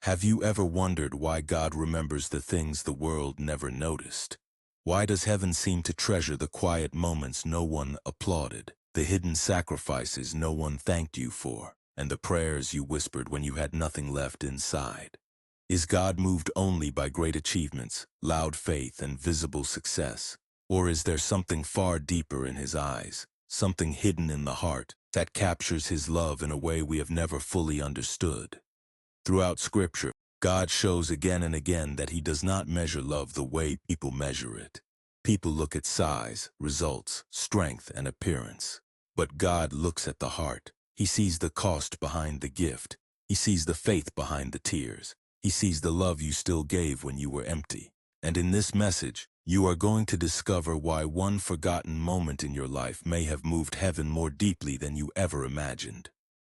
Have you ever wondered why God remembers the things the world never noticed? Why does heaven seem to treasure the quiet moments no one applauded, the hidden sacrifices no one thanked you for, and the prayers you whispered when you had nothing left inside? Is God moved only by great achievements, loud faith, and visible success? Or is there something far deeper in his eyes, something hidden in the heart, that captures his love in a way we have never fully understood? Throughout Scripture, God shows again and again that he does not measure love the way people measure it. People look at size, results, strength, and appearance. But God looks at the heart. He sees the cost behind the gift. He sees the faith behind the tears. He sees the love you still gave when you were empty. And in this message, you are going to discover why one forgotten moment in your life may have moved heaven more deeply than you ever imagined.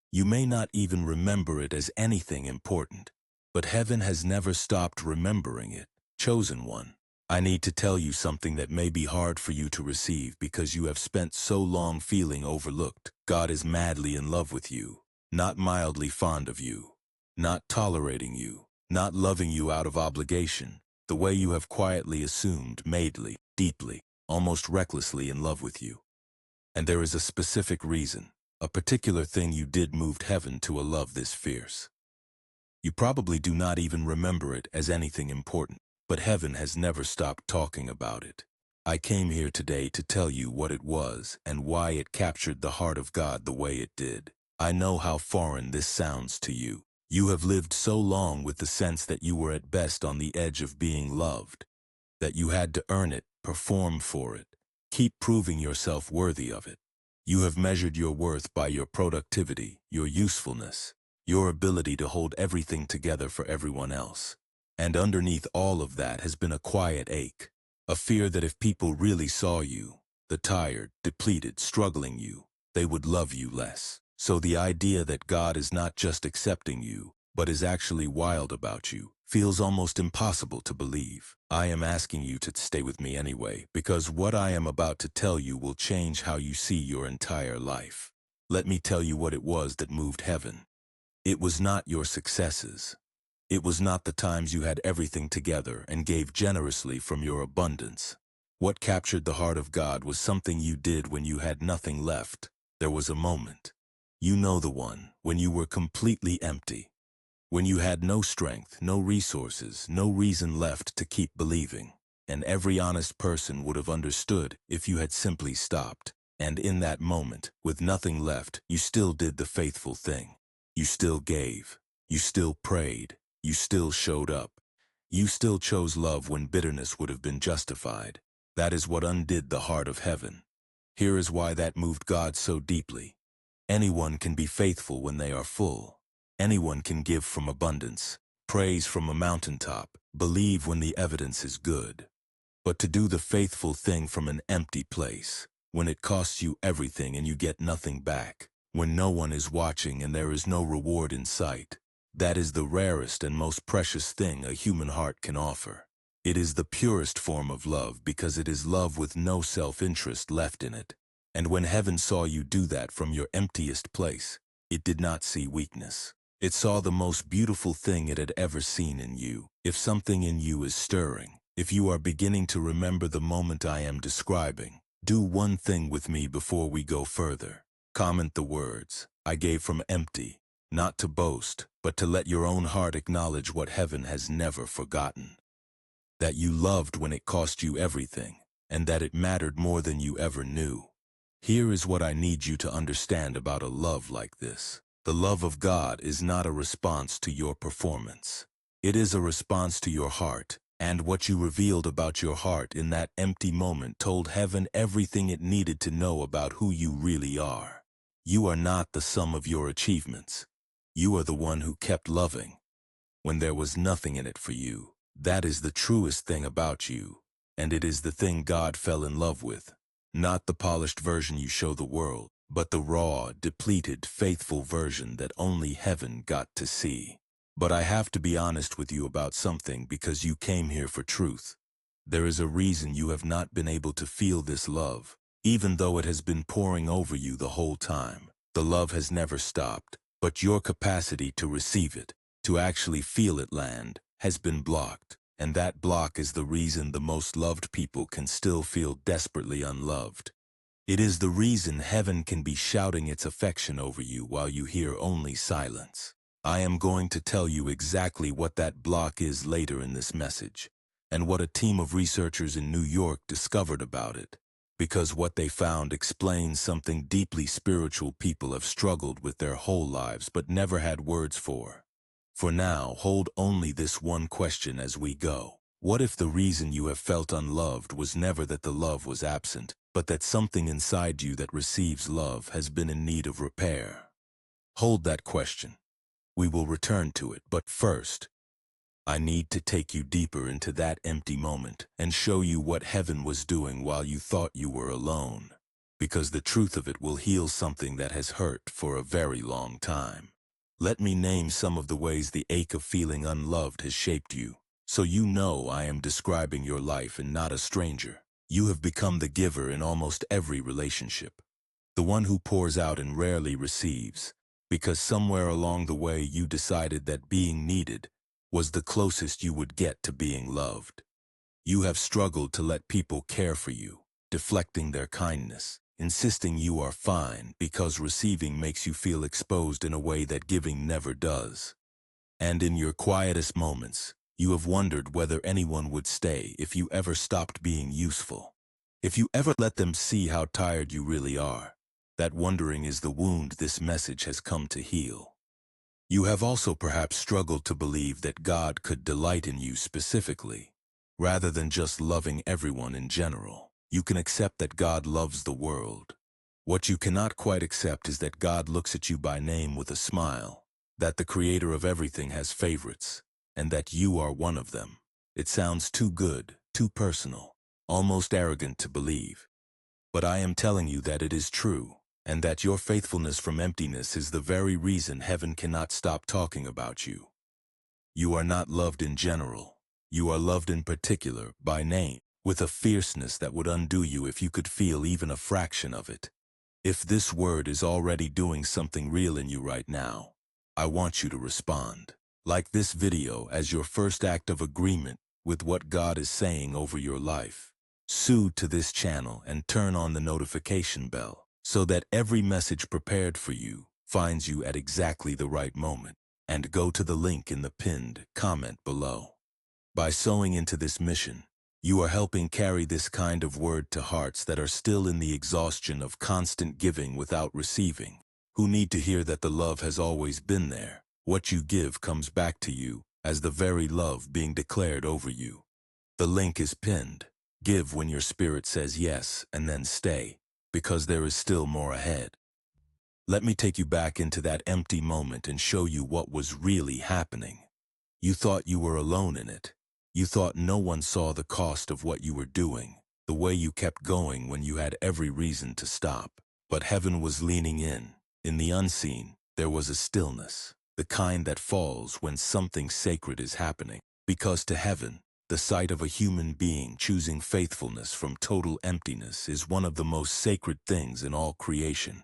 You may not even remember it as anything important, but heaven has never stopped remembering it. Chosen one, I need to tell you something that may be hard for you to receive because you have spent so long feeling overlooked. God is madly in love with you, not mildly fond of you, not tolerating you, not loving you out of obligation, the way you have quietly assumed, madly, deeply, almost recklessly in love with you. And there is a specific reason. A particular thing you did moved heaven to a love this fierce. You probably do not even remember it as anything important, but heaven has never stopped talking about it. I came here today to tell you what it was and why it captured the heart of God the way it did. I know how foreign this sounds to you. You have lived so long with the sense that you were at best on the edge of being loved, that you had to earn it, perform for it, keep proving yourself worthy of it. You have measured your worth by your productivity, your usefulness, your ability to hold everything together for everyone else. And underneath all of that has been a quiet ache, a fear that if people really saw you, the tired, depleted, struggling you, they would love you less. So the idea that God is not just accepting you, but is actually wild about you, feels almost impossible to believe. I am asking you to stay with me anyway, because what I am about to tell you will change how you see your entire life. Let me tell you what it was that moved heaven. It was not your successes. It was not the times you had everything together and gave generously from your abundance. What captured the heart of God was something you did when you had nothing left. There was a moment. You know the one, when you were completely empty. When you had no strength, no resources, no reason left to keep believing. And every honest person would have understood if you had simply stopped. And in that moment, with nothing left, you still did the faithful thing. You still gave. You still prayed. You still showed up. You still chose love when bitterness would have been justified. That is what undid the heart of heaven. Here is why that moved God so deeply. Anyone can be faithful when they are full. Anyone can give from abundance, praise from a mountaintop, believe when the evidence is good. But to do the faithful thing from an empty place, when it costs you everything and you get nothing back, when no one is watching and there is no reward in sight, that is the rarest and most precious thing a human heart can offer. It is the purest form of love because it is love with no self-interest left in it. And when heaven saw you do that from your emptiest place, it did not see weakness. It saw the most beautiful thing it had ever seen in you. If something in you is stirring, if you are beginning to remember the moment I am describing, do one thing with me before we go further. Comment the words, I gave from empty, not to boast, but to let your own heart acknowledge what heaven has never forgotten. That you loved when it cost you everything, and that it mattered more than you ever knew. Here is what I need you to understand about a love like this. The love of God is not a response to your performance. It is a response to your heart, and what you revealed about your heart in that empty moment told heaven everything it needed to know about who you really are. You are not the sum of your achievements. You are the one who kept loving when there was nothing in it for you. That is the truest thing about you, and it is the thing God fell in love with. Not the polished version you show the world, but the raw, depleted, faithful version that only heaven got to see. But I have to be honest with you about something because you came here for truth. There is a reason you have not been able to feel this love, even though it has been pouring over you the whole time. The love has never stopped, but your capacity to receive it, to actually feel it land, has been blocked. And that block is the reason the most loved people can still feel desperately unloved. It is the reason heaven can be shouting its affection over you while you hear only silence. I am going to tell you exactly what that block is later in this message, and what a team of researchers in New York discovered about it, because what they found explains something deeply spiritual people have struggled with their whole lives but never had words for. For now, hold only this one question as we go. What if the reason you have felt unloved was never that the love was absent, but that something inside you that receives love has been in need of repair? Hold that question. We will return to it, but first, I need to take you deeper into that empty moment and show you what heaven was doing while you thought you were alone, because the truth of it will heal something that has hurt for a very long time. Let me name some of the ways the ache of feeling unloved has shaped you, so you know I am describing your life and not a stranger. You have become the giver in almost every relationship, the one who pours out and rarely receives, because somewhere along the way you decided that being needed was the closest you would get to being loved. You have struggled to let people care for you, deflecting their kindness, insisting you are fine because receiving makes you feel exposed in a way that giving never does. And in your quietest moments, you have wondered whether anyone would stay if you ever stopped being useful, if you ever let them see how tired you really are. That wondering is the wound this message has come to heal. You have also perhaps struggled to believe that God could delight in you specifically, rather than just loving everyone in general. You can accept that God loves the world. What you cannot quite accept is that God looks at you by name with a smile, that the creator of everything has favorites, and that you are one of them. It sounds too good, too personal, almost arrogant to believe. But I am telling you that it is true, and that your faithfulness from emptiness is the very reason heaven cannot stop talking about you. You are not loved in general. You are loved in particular, by name, with a fierceness that would undo you if you could feel even a fraction of it. If this word is already doing something real in you right now, I want you to respond. Like this video as your first act of agreement with what God is saying over your life. Sue to this channel and turn on the notification bell so that every message prepared for you finds you at exactly the right moment. And go to the link in the pinned comment below. By sowing into this mission, you are helping carry this kind of word to hearts that are still in the exhaustion of constant giving without receiving, who need to hear that the love has always been there. What you give comes back to you as the very love being declared over you. The link is pinned. Give when your spirit says yes, and then stay, because there is still more ahead. Let me take you back into that empty moment and show you what was really happening. You thought you were alone in it. You thought no one saw the cost of what you were doing, the way you kept going when you had every reason to stop. But heaven was leaning in. In the unseen, there was a stillness, the kind that falls when something sacred is happening. Because to heaven, the sight of a human being choosing faithfulness from total emptiness is one of the most sacred things in all creation.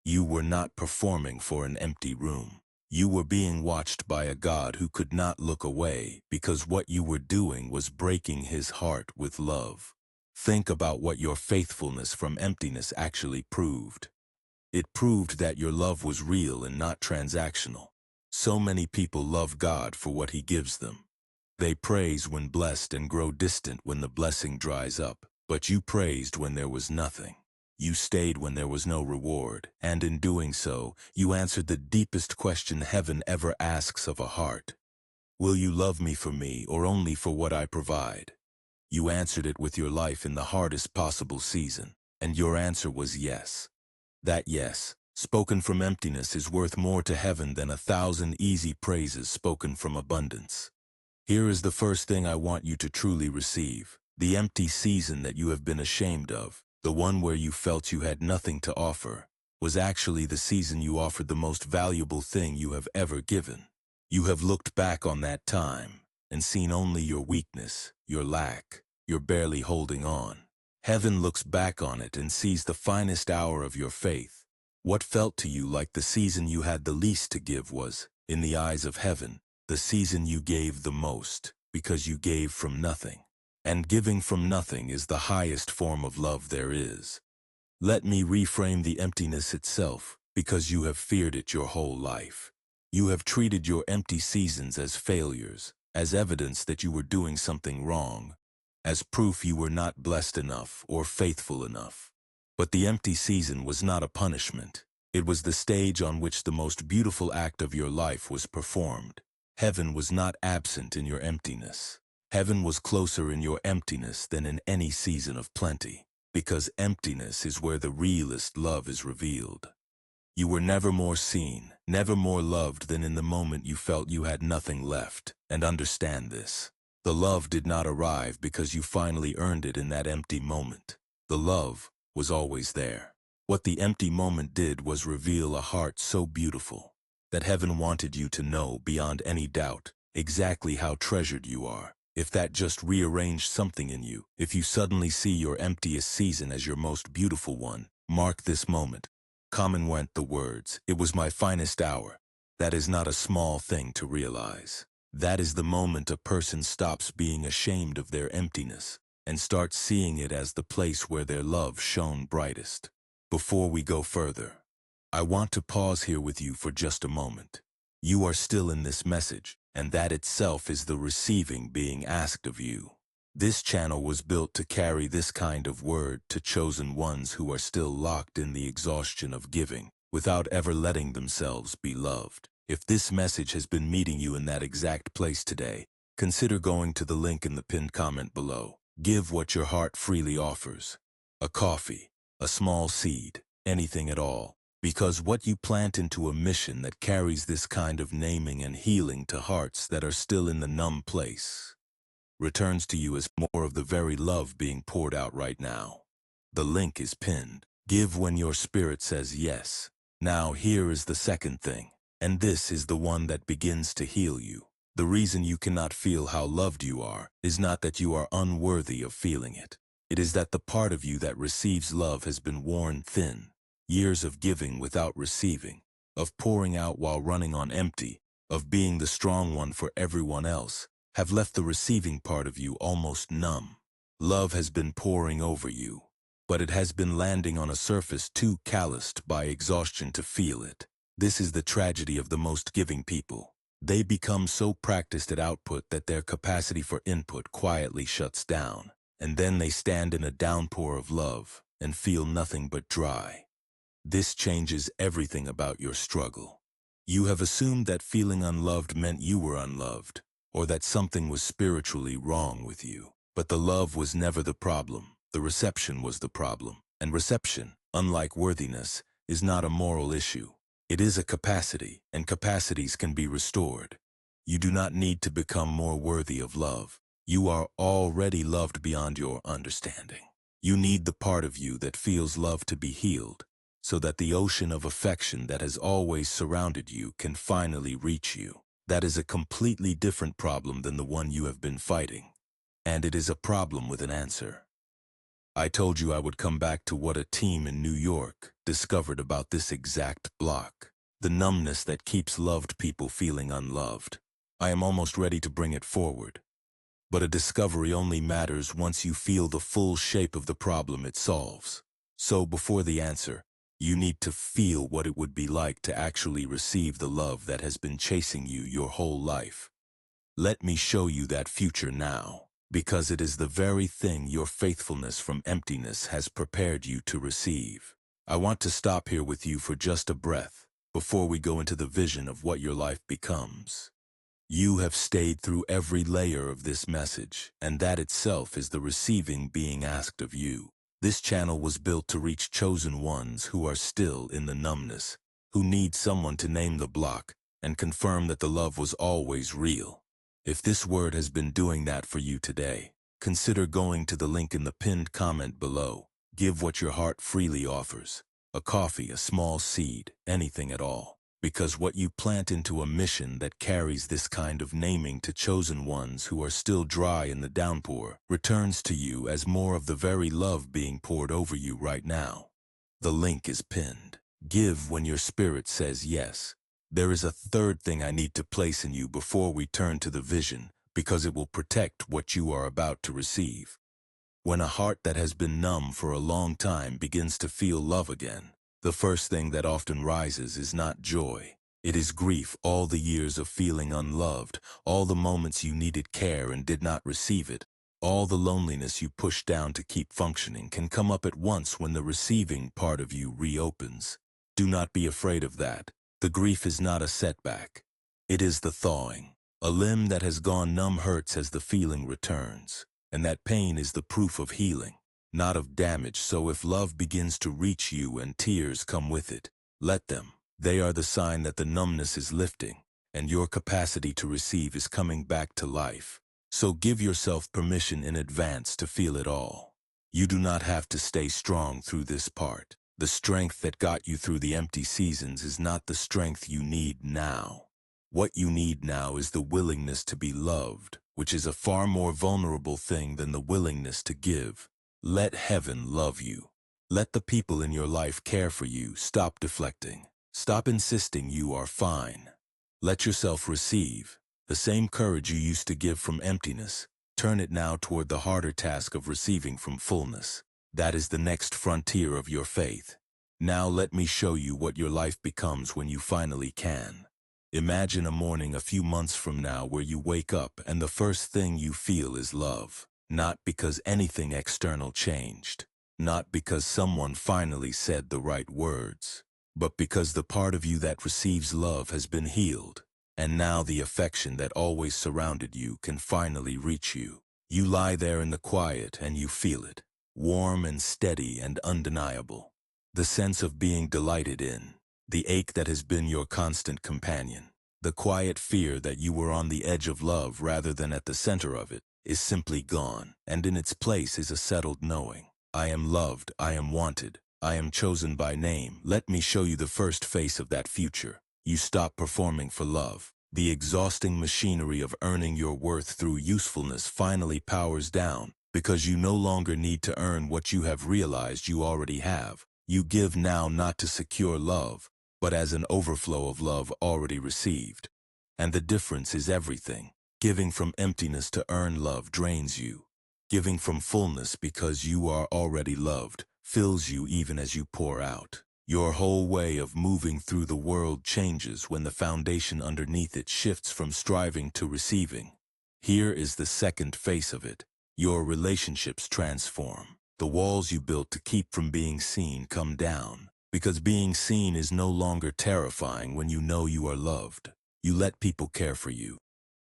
You were not performing for an empty room. You were being watched by a God who could not look away because what you were doing was breaking his heart with love. Think about what your faithfulness from emptiness actually proved. It proved that your love was real and not transactional. So many people love God for what he gives them. They praise when blessed and grow distant when the blessing dries up. But you praised when there was nothing. You stayed when there was no reward, and in doing so, you answered the deepest question heaven ever asks of a heart. Will you love me for me or only for what I provide? You answered it with your life in the hardest possible season, and your answer was yes. That yes, spoken from emptiness, is worth more to heaven than 1,000 easy praises spoken from abundance. Here is the first thing I want you to truly receive. The empty season that you have been ashamed of, the one where you felt you had nothing to offer, was actually the season you offered the most valuable thing you have ever given. You have looked back on that time and seen only your weakness, your lack, your barely holding on. Heaven looks back on it and sees the finest hour of your faith. What felt to you like the season you had the least to give was, in the eyes of heaven, the season you gave the most, because you gave from nothing. And giving from nothing is the highest form of love there is. Let me reframe the emptiness itself, because you have feared it your whole life. You have treated your empty seasons as failures, as evidence that you were doing something wrong, as proof you were not blessed enough or faithful enough. But the empty season was not a punishment. It was the stage on which the most beautiful act of your life was performed. Heaven was not absent in your emptiness. Heaven was closer in your emptiness than in any season of plenty, because emptiness is where the realest love is revealed. You were never more seen, never more loved than in the moment you felt you had nothing left. And understand this. The love did not arrive because you finally earned it in that empty moment. The love was always there. What the empty moment did was reveal a heart so beautiful that heaven wanted you to know beyond any doubt exactly how treasured you are. If that just rearranged something in you, if you suddenly see your emptiest season as your most beautiful one, mark this moment. Common went the words, "It was my finest hour." That is not a small thing to realize. That is the moment a person stops being ashamed of their emptiness and starts seeing it as the place where their love shone brightest. Before we go further, I want to pause here with you for just a moment. You are still in this message, and that itself is the receiving being asked of you. This channel was built to carry this kind of word to chosen ones who are still locked in the exhaustion of giving, without ever letting themselves be loved. If this message has been meeting you in that exact place today, consider going to the link in the pinned comment below. Give what your heart freely offers. A coffee, a small seed, anything at all. Because what you plant into a mission that carries this kind of naming and healing to hearts that are still in the numb place returns to you as more of the very love being poured out right now. The link is pinned. Give when your spirit says yes. Now here is the second thing, and this is the one that begins to heal you. The reason you cannot feel how loved you are is not that you are unworthy of feeling it. It is that the part of you that receives love has been worn thin. Years of giving without receiving, of pouring out while running on empty, of being the strong one for everyone else, have left the receiving part of you almost numb. Love has been pouring over you, but it has been landing on a surface too calloused by exhaustion to feel it. This is the tragedy of the most giving people. They become so practiced at output that their capacity for input quietly shuts down, and then they stand in a downpour of love and feel nothing but dry. This changes everything about your struggle. You have assumed that feeling unloved meant you were unloved, or that something was spiritually wrong with you. But the love was never the problem. The reception was the problem. And reception, unlike worthiness, is not a moral issue. It is a capacity, and capacities can be restored. You do not need to become more worthy of love. You are already loved beyond your understanding. You need the part of you that feels love to be healed, so that the ocean of affection that has always surrounded you can finally reach you. That is a completely different problem than the one you have been fighting. And it is a problem with an answer. I told you I would come back to what a team in New York discovered about this exact block. The numbness that keeps loved people feeling unloved. I am almost ready to bring it forward. But a discovery only matters once you feel the full shape of the problem it solves. So before the answer, you need to feel what it would be like to actually receive the love that has been chasing you your whole life. Let me show you that future now, because it is the very thing your faithfulness from emptiness has prepared you to receive. I want to stop here with you for just a breath, before we go into the vision of what your life becomes. You have stayed through every layer of this message, and that itself is the receiving being asked of you. This channel was built to reach chosen ones who are still in the numbness, who need someone to name the block and confirm that the love was always real. If this word has been doing that for you today, consider going to the link in the pinned comment below. Give what your heart freely offers. A coffee, a small seed, anything at all. Because what you plant into a mission that carries this kind of naming to chosen ones who are still dry in the downpour returns to you as more of the very love being poured over you right now. The link is pinned. Give when your spirit says yes. There is a third thing I need to place in you before we turn to the vision, because it will protect what you are about to receive. When a heart that has been numb for a long time begins to feel love again, the first thing that often rises is not joy. It is grief. All the years of feeling unloved, all the moments you needed care and did not receive it, all the loneliness you pushed down to keep functioning can come up at once when the receiving part of you reopens. Do not be afraid of that. The grief is not a setback. It is the thawing. A limb that has gone numb hurts as the feeling returns, and that pain is the proof of healing, not of damage. So if love begins to reach you and tears come with it, let them. They are the sign that the numbness is lifting, and your capacity to receive is coming back to life. So give yourself permission in advance to feel it all. You do not have to stay strong through this part. The strength that got you through the empty seasons is not the strength you need now. What you need now is the willingness to be loved, which is a far more vulnerable thing than the willingness to give. Let heaven love you. Let the people in your life care for you. Stop deflecting. Stop insisting you are fine. Let yourself receive. The same courage you used to give from emptiness, turn it now toward the harder task of receiving from fullness. That is the next frontier of your faith. Now let me show you what your life becomes when you finally can. Imagine a morning a few months from now where you wake up and the first thing you feel is love. Not because anything external changed, not because someone finally said the right words, but because the part of you that receives love has been healed, and now the affection that always surrounded you can finally reach you. You lie there in the quiet and you feel it, warm and steady and undeniable. The sense of being delighted in, the ache that has been your constant companion, the quiet fear that you were on the edge of love rather than at the center of it, is simply gone, and in its place is a settled knowing. I am loved, I am wanted, I am chosen by name. Let me show you the first face of that future. You stop performing for love. The exhausting machinery of earning your worth through usefulness finally powers down, because you no longer need to earn what you have realized you already have. You give now not to secure love, but as an overflow of love already received. And the difference is everything. Giving from emptiness to earn love drains you. Giving from fullness because you are already loved fills you even as you pour out. Your whole way of moving through the world changes when the foundation underneath it shifts from striving to receiving. Here is the second face of it. Your relationships transform. The walls you built to keep from being seen come down, because being seen is no longer terrifying when you know you are loved. You let people care for you.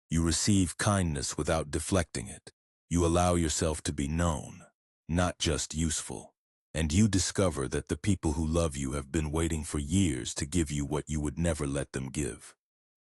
You receive kindness without deflecting it. You allow yourself to be known, not just useful. And you discover that the people who love you have been waiting for years to give you what you would never let them give.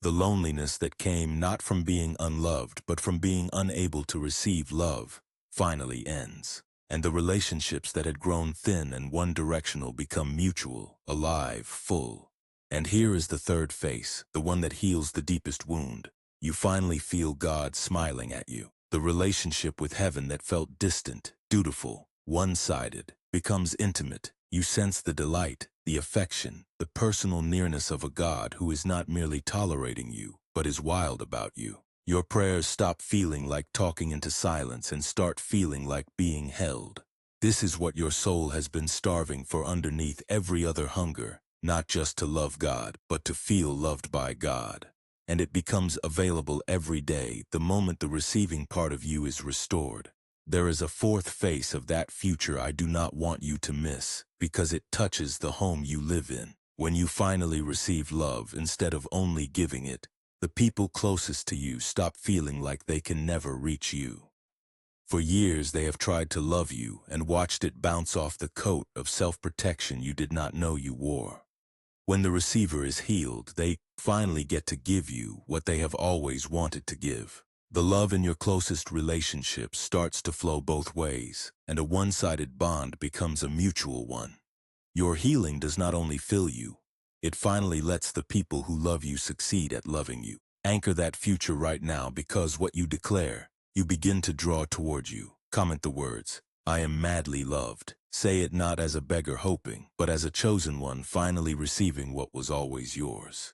The loneliness that came not from being unloved, but from being unable to receive love, finally ends. And the relationships that had grown thin and one-directional become mutual, alive, full. And here is the third face, the one that heals the deepest wound. You finally feel God smiling at you. The relationship with heaven that felt distant, dutiful, one-sided, becomes intimate. You sense the delight, the affection, the personal nearness of a God who is not merely tolerating you, but is wild about you. Your prayers stop feeling like talking into silence and start feeling like being held. This is what your soul has been starving for underneath every other hunger, not just to love God, but to feel loved by God. And it becomes available every day the moment the receiving part of you is restored. There is a fourth face of that future I do not want you to miss, because it touches the home you live in. When you finally receive love instead of only giving it, the people closest to you stop feeling like they can never reach you. For years they have tried to love you and watched it bounce off the coat of self-protection you did not know you wore. When the receiver is healed, they finally get to give you what they have always wanted to give. The love in your closest relationships starts to flow both ways, and a one-sided bond becomes a mutual one. Your healing does not only fill you, it finally lets the people who love you succeed at loving you. Anchor that future right now, because what you declare, you begin to draw toward you. Comment the words, I am madly loved. Say it not as a beggar hoping, but as a chosen one finally receiving what was always yours.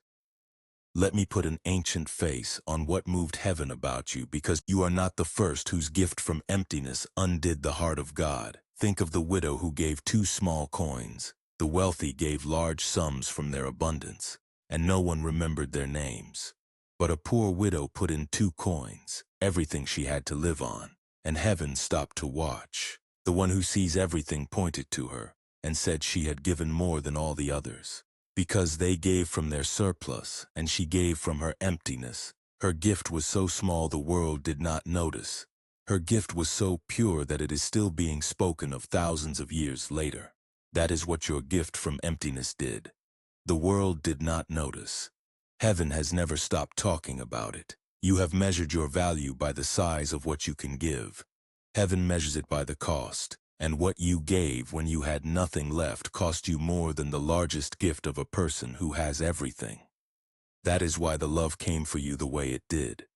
Let me put an ancient face on what moved heaven about you, because you are not the first whose gift from emptiness undid the heart of God. Think of the widow who gave 2 small coins. The wealthy gave large sums from their abundance, and no one remembered their names. But a poor widow put in 2 coins, everything she had to live on, and heaven stopped to watch. The one who sees everything pointed to her and said she had given more than all the others. Because they gave from their surplus, and she gave from her emptiness. Her gift was so small the world did not notice. Her gift was so pure that it is still being spoken of thousands of years later. That is what your gift from emptiness did. The world did not notice. Heaven has never stopped talking about it. You have measured your value by the size of what you can give. Heaven measures it by the cost. And what you gave when you had nothing left cost you more than the largest gift of a person who has everything. That is why the love came for you the way it did.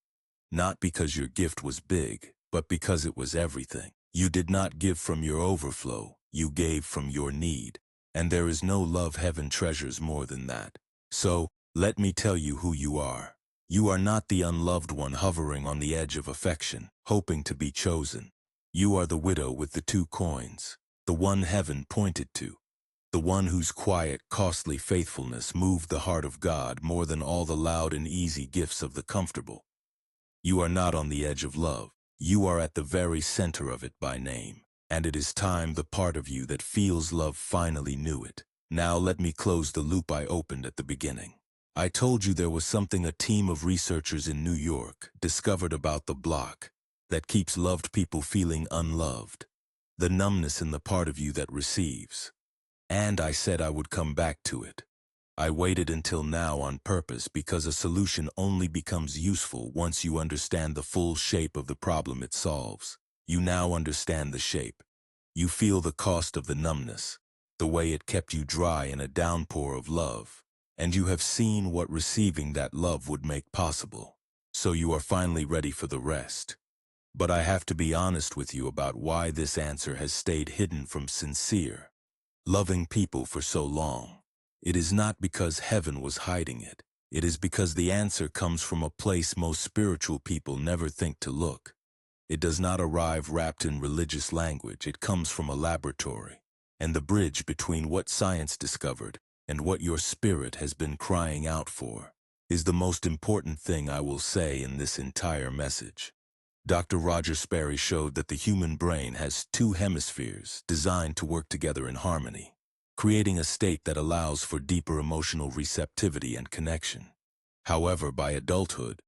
Not because your gift was big, but because it was everything. You did not give from your overflow, you gave from your need. And there is no love heaven treasures more than that. So, let me tell you who you are. You are not the unloved one hovering on the edge of affection, hoping to be chosen. You are the widow with the 2 coins, the one heaven pointed to, the one whose quiet, costly faithfulness moved the heart of God more than all the loud and easy gifts of the comfortable. You are not on the edge of love. You are at the very center of it by name, and it is time the part of you that feels love finally knew it. Now let me close the loop I opened at the beginning. I told you there was something a team of researchers in New York discovered about the block that keeps loved people feeling unloved, the numbness in the part of you that receives. And I said I would come back to it. I waited until now on purpose because a solution only becomes useful once you understand the full shape of the problem it solves. You now understand the shape. You feel the cost of the numbness, the way it kept you dry in a downpour of love, and you have seen what receiving that love would make possible. So you are finally ready for the rest. But I have to be honest with you about why this answer has stayed hidden from sincere, loving people for so long. It is not because heaven was hiding it. It is because the answer comes from a place most spiritual people never think to look. It does not arrive wrapped in religious language. It comes from a laboratory. And the bridge between what science discovered and what your spirit has been crying out for is the most important thing I will say in this entire message. Dr. Roger Sperry showed that the human brain has 2 hemispheres designed to work together in harmony, creating a state that allows for deeper emotional receptivity and connection. However, by adulthood,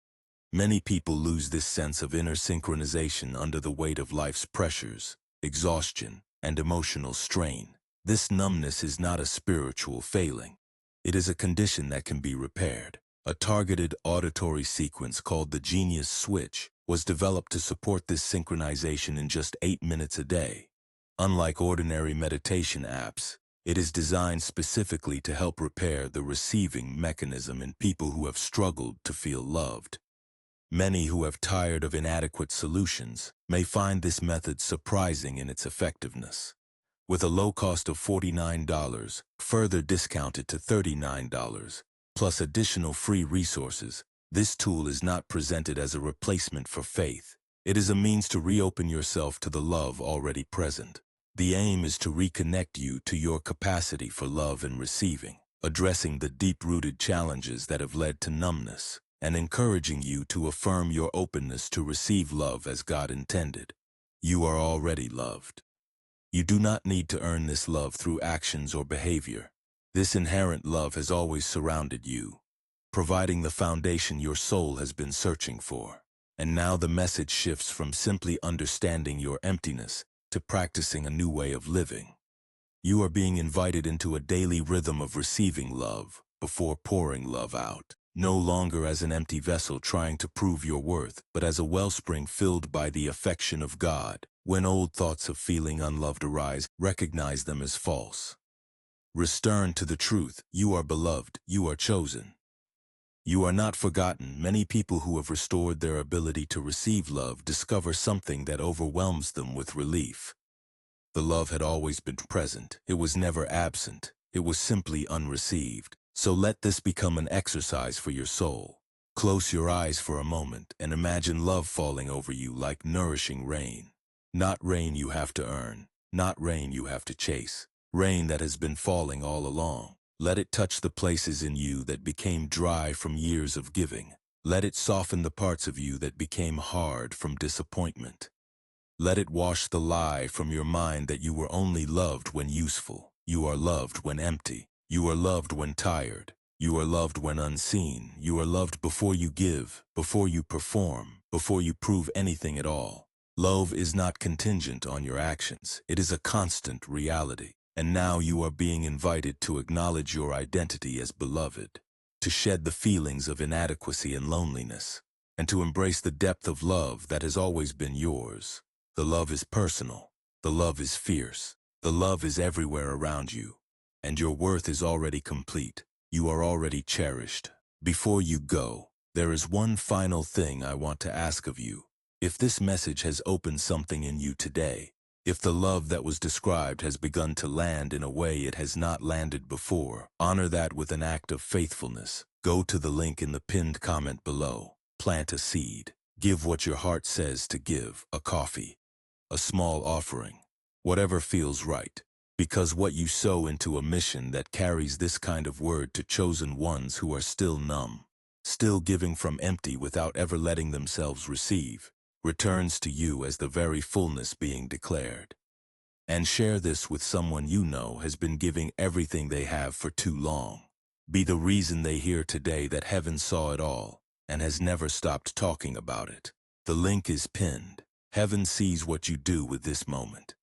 many people lose this sense of inner synchronization under the weight of life's pressures, exhaustion, and emotional strain. This numbness is not a spiritual failing. It is a condition that can be repaired. A targeted auditory sequence called the Genius Switch was developed to support this synchronization in just 8 minutes a day. Unlike ordinary meditation apps, it is designed specifically to help repair the receiving mechanism in people who have struggled to feel loved. Many who have tired of inadequate solutions may find this method surprising in its effectiveness. With a low cost of $49, further discounted to $39, plus additional free resources, this tool is not presented as a replacement for faith. It is a means to reopen yourself to the love already present. The aim is to reconnect you to your capacity for love and receiving, addressing the deep-rooted challenges that have led to numbness, and encouraging you to affirm your openness to receive love as God intended. You are already loved. You do not need to earn this love through actions or behavior. This inherent love has always surrounded you, providing the foundation your soul has been searching for. And now the message shifts from simply understanding your emptiness to practicing a new way of living. You are being invited into a daily rhythm of receiving love before pouring love out. No longer as an empty vessel trying to prove your worth, but as a wellspring filled by the affection of God. When old thoughts of feeling unloved arise, recognize them as false. Return to the truth. You are beloved. You are chosen. You are not forgotten. Many people who have restored their ability to receive love discover something that overwhelms them with relief. The love had always been present. It was never absent. It was simply unreceived. So let this become an exercise for your soul. Close your eyes for a moment and imagine love falling over you like nourishing rain. Not rain you have to earn, not rain you have to chase, rain that has been falling all along. Let it touch the places in you that became dry from years of giving. Let it soften the parts of you that became hard from disappointment. Let it wash the lie from your mind that you were only loved when useful. You are loved when empty. You are loved when tired. You are loved when unseen. You are loved before you give, before you perform, before you prove anything at all. Love is not contingent on your actions. It is a constant reality. And now you are being invited to acknowledge your identity as beloved, to shed the feelings of inadequacy and loneliness, and to embrace the depth of love that has always been yours. The love is personal. The love is fierce. The love is everywhere around you. And your worth is already complete. You are already cherished. Before you go, there is one final thing I want to ask of you. If this message has opened something in you today, if the love that was described has begun to land in a way it has not landed before, honor that with an act of faithfulness. Go to the link in the pinned comment below. Plant a seed. Give what your heart says to give, a coffee, a small offering, whatever feels right. Because what you sow into a mission that carries this kind of word to chosen ones who are still numb, still giving from empty without ever letting themselves receive, returns to you as the very fullness being declared. And share this with someone you know has been giving everything they have for too long. Be the reason they hear today that heaven saw it all and has never stopped talking about it. The link is pinned. Heaven sees what you do with this moment.